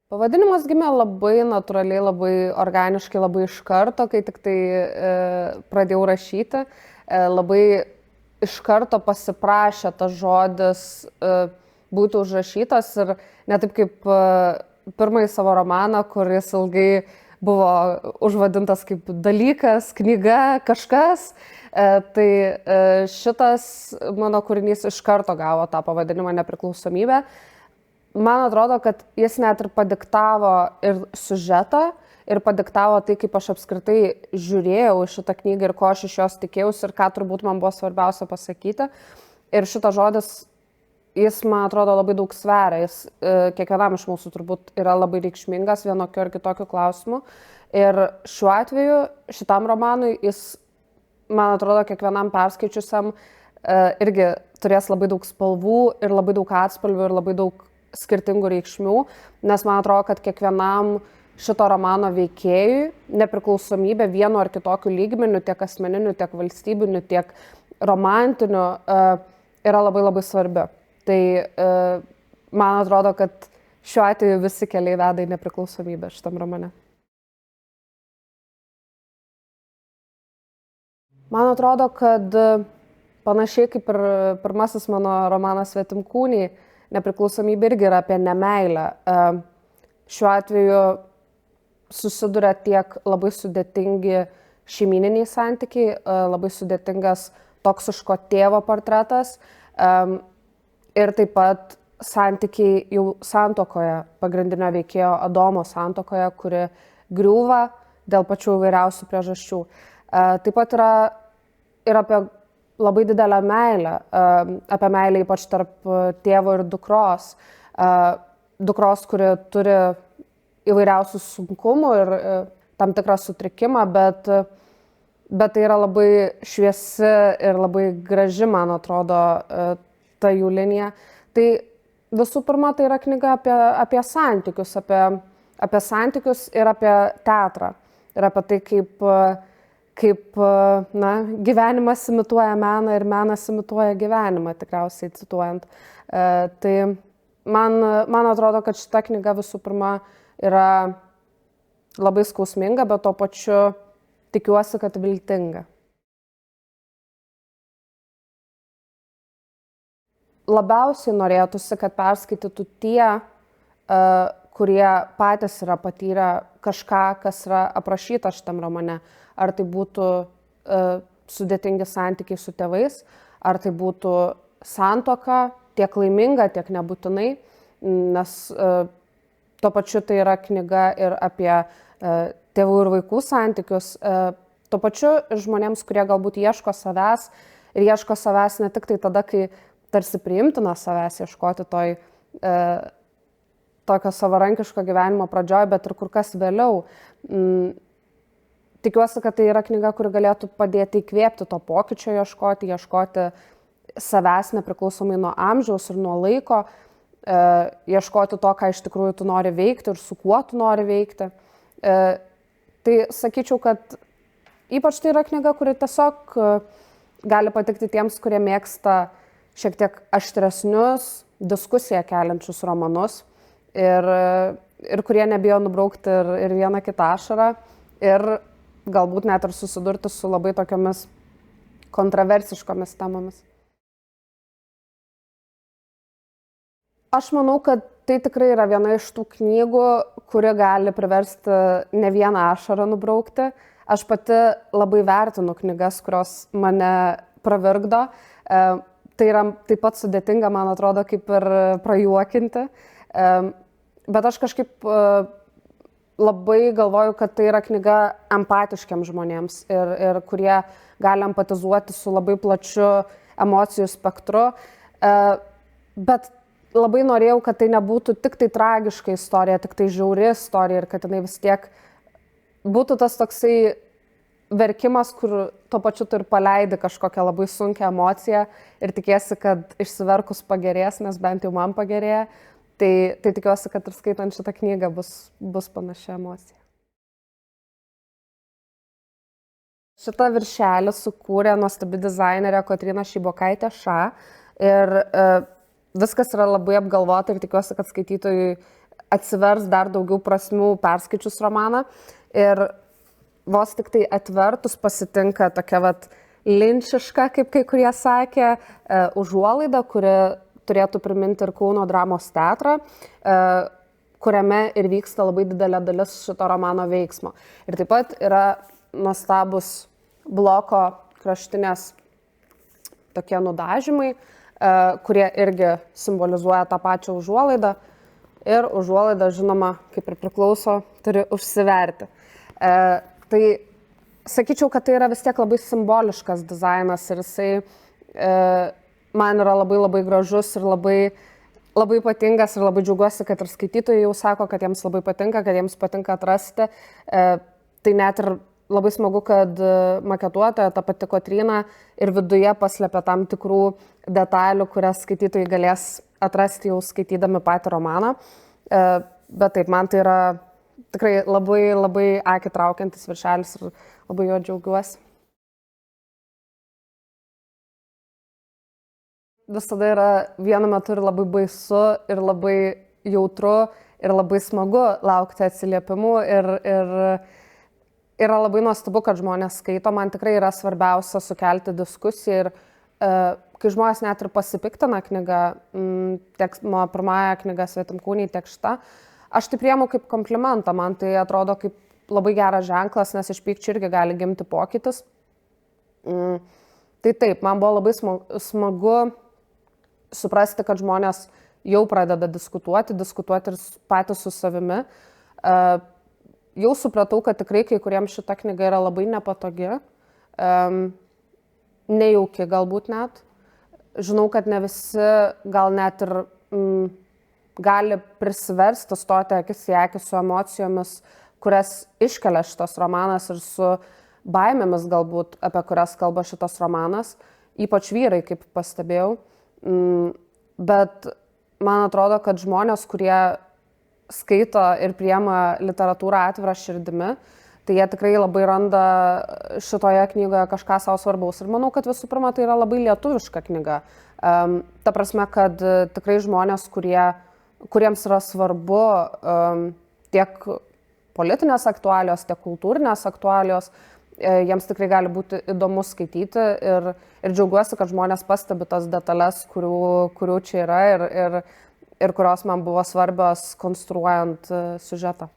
Pavadinimas gimė labai natūraliai, labai organiškai, labai iš karto, kai tik tai pradėjau rašyti. Labai iš karto pasiprašė tas žodis būti užrašytas ir ne taip kaip pirmąjį savo romaną, kuris ilgai buvo užvadintas kaip dalykas, knyga, kažkas. Tai šitas mano kūrinys iš karto gavo tą pavadinimą Nepriklausomybė. Man atrodo, kad jis net ir padiktavo ir siužetą, ir padiktavo tai, kaip aš apskritai žiūrėjau šitą knygą ir ko aš iš jos tikėjausi ir ką turbūt man buvo svarbiausia pasakyti. Ir šitas žodis, jis, man atrodo, labai daug sveria. Jis kiekvienam iš mūsų turbūt yra labai reikšmingas vienokiu ar kitokiu klausimu. Ir šiuo atveju, šitam romanui, jis, man atrodo, kiekvienam perskaičiusiam irgi turės labai daug spalvų ir labai daug atspalvių ir labai daug skirtingų reikšmių, nes man atrodo, kad kiekvienam šito romano veikėjui nepriklausomybė vienu ar kitokiu lygmeniu, tiek asmeniniu, tiek valstybiniu, tiek romantiniu, yra labai labai svarbi. Tai man atrodo, kad šiuo atveju visi keliai veda į nepriklausomybę šitam romane. Man atrodo, kad panašiai kaip ir pirmasis mano romanas Svetimkūniai, nepriklausomybė irgi yra apie nemeilę. Šiuo atveju susiduria tiek labai sudėtingi šeimyniniai santykiai, labai sudėtingas toksiško tėvo portretas ir taip pat santykiai jau santuokoje, pagrindinio veikėjo Adomo santuokoje, kuri griūva dėl pačių įvairiausių priežasčių. Taip pat yra ir apie labai didelę meilę, apie meilę ypač tarp tėvo ir dukros. Dukros, kuri turi įvairiausių sunkumų ir tam tikrą sutrikimą, bet tai yra labai šviesi ir labai graži, man atrodo, ta jų linija. Tai visų pirma, tai yra knyga apie santykius, apie santykius ir apie teatrą. Ir apie tai, kaip gyvenimas imituoja meną ir menas imituoja gyvenimą, tikriausiai cituojant. Tai man atrodo, kad šita knyga visų pirma yra labai skausminga, bet tuo pačiu tikiuosi, kad viltinga. Labiausiai norėtųsi, kad perskaitytų tie, kurie patys yra patyrę kažką, kas yra aprašyta šitam romane. Ar tai būtų sudėtingi santykiai su tėvais, ar tai būtų santuoka, tiek laiminga, tiek nebūtinai, nes tuo pačiu tai yra knyga ir apie tėvų ir vaikų santykius. Tuo pačiu ir žmonėms, kurie galbūt ieško savęs ir ieško savęs ne tik tai tada, kai tarsi priimtina savęs ieškoti tokio savarankiško gyvenimo pradžioje, bet ir kur kas vėliau. Tikiuosi, kad tai yra knyga, kuri galėtų padėti įkvėpti to pokyčio ieškoti savęs nepriklausomai nuo amžiaus ir nuo laiko, ieškoti to, ką iš tikrųjų tu nori veikti ir su kuo tu nori veikti. Tai sakyčiau, kad ypač tai yra knyga, kuri tiesiog gali patikti tiems, kurie mėgsta šiek tiek aštresnius, diskusiją keliančius romanus ir kurie nebijo nubraukti ir vieną kitą ašarą ir galbūt net ir susidurti su labai tokiomis kontroversiškomis temomis. Aš manau, kad tai tikrai yra viena iš tų knygų, kuri gali priversti ne vieną ašarą nubraukti. Aš pati labai vertinu knygas, kurios mane pravirkdo. Tai yra taip pat sudėtinga, man atrodo, kaip ir prajuokinti. Bet aš kažkaip labai galvoju, kad tai yra knyga empatiškiams žmonėms ir kurie gali empatizuoti su labai plačiu emocijų spektru. Bet labai norėjau, kad tai nebūtų tik tai tragiška istorija, tik tai žiauri istorija ir kad jinai vis tiek būtų tas toksai verkimas, kur tuo pačiu tu ir paleidi kažkokią labai sunkią emociją ir tikiesi, kad išsiverkus pagerės, nes bent jau man pagerėja. Tai tikiuosi, kad ir skaitant šitą knygą bus panašia emocija. Šitą viršelį sukūrė nuostabi dizainerė Kotryna Šeibokaitė Ša ir viskas yra labai apgalvota ir tikiuosi, kad skaitytojui atsivers dar daugiau prasmių perskaičius romaną. Ir vos tik tai atvertus pasitinka tokia linčiška, kaip kai kurie sakė, užuolaida, kuri turėtų priminti ir Kauno dramos teatrą, kuriame ir vyksta labai didelė dalis šito romano veiksmo. Ir taip pat yra nuostabus bloko kraštinės tokie nudažymai, kurie irgi simbolizuoja tą pačią užuolaidą. Ir užuolaida, žinoma, kaip ir priklauso, turi užsiverti. Tai sakyčiau, kad tai yra vis tiek labai simboliškas dizainas ir jisai man yra labai gražus ir labai patingas ir labai džiaugiuosi, kad ir skaitytojai jau sako, kad jiems labai patinka, kad jiems patinka atrasti. Tai net ir labai smagu, kad maketuotoja, ta pati Kotryna, ir viduje paslėpia tam tikrų detalių, kurias skaitytojai galės atrasti jau skaitydami patį romaną. Bet taip, man tai yra tikrai labai akį traukiantis viršelis ir labai jo džiaugiuosi. Visada yra vienu metu ir labai baisu, ir labai jautru, ir labai smagu laukti atsiliepimų. Ir yra labai nuostabu, kad žmonės skaito. Man tikrai yra svarbiausia sukelti diskusiją. Ir kai žmonės net ir pasipiktina knygą, tiek mano pirmąją knygą Svetimkūniai, tiek šitą, aš tai priemu kaip komplimentą. Man tai atrodo kaip labai geras ženklas, nes iš pykčio irgi gali gimti pokytis. Tai taip, man buvo labai smagu suprasti, kad žmonės jau pradeda diskutuoti ir patys su savimi. Jau supratau, kad tikrai kai kuriems šita knyga yra labai nepatogi, nejauki galbūt net. Žinau, kad ne visi gal net ir gali prisiversti stoti akis į akį su emocijomis, kurias iškelia šitas romanas ir su baimėmis galbūt, apie kurias kalba šitas romanas, ypač vyrai, kaip pastebėjau. Bet man atrodo, kad žmonės, kurie skaito ir priema literatūrą atvirą širdimi, tai jie tikrai labai randa šitoje knygoje kažką savo svarbaus. Ir manau, kad visų pirma, tai yra labai lietuviška knyga. Ta prasme, kad tikrai žmonės, kuriems yra svarbu tiek politinės aktualijos, tiek kultūrinės aktualijos, jiems tikrai gali būti įdomu skaityti ir džiaugiuosi, kad žmonės pastebi tas detalės, kurių čia yra ir kurios man buvo svarbios konstruojant siužetą.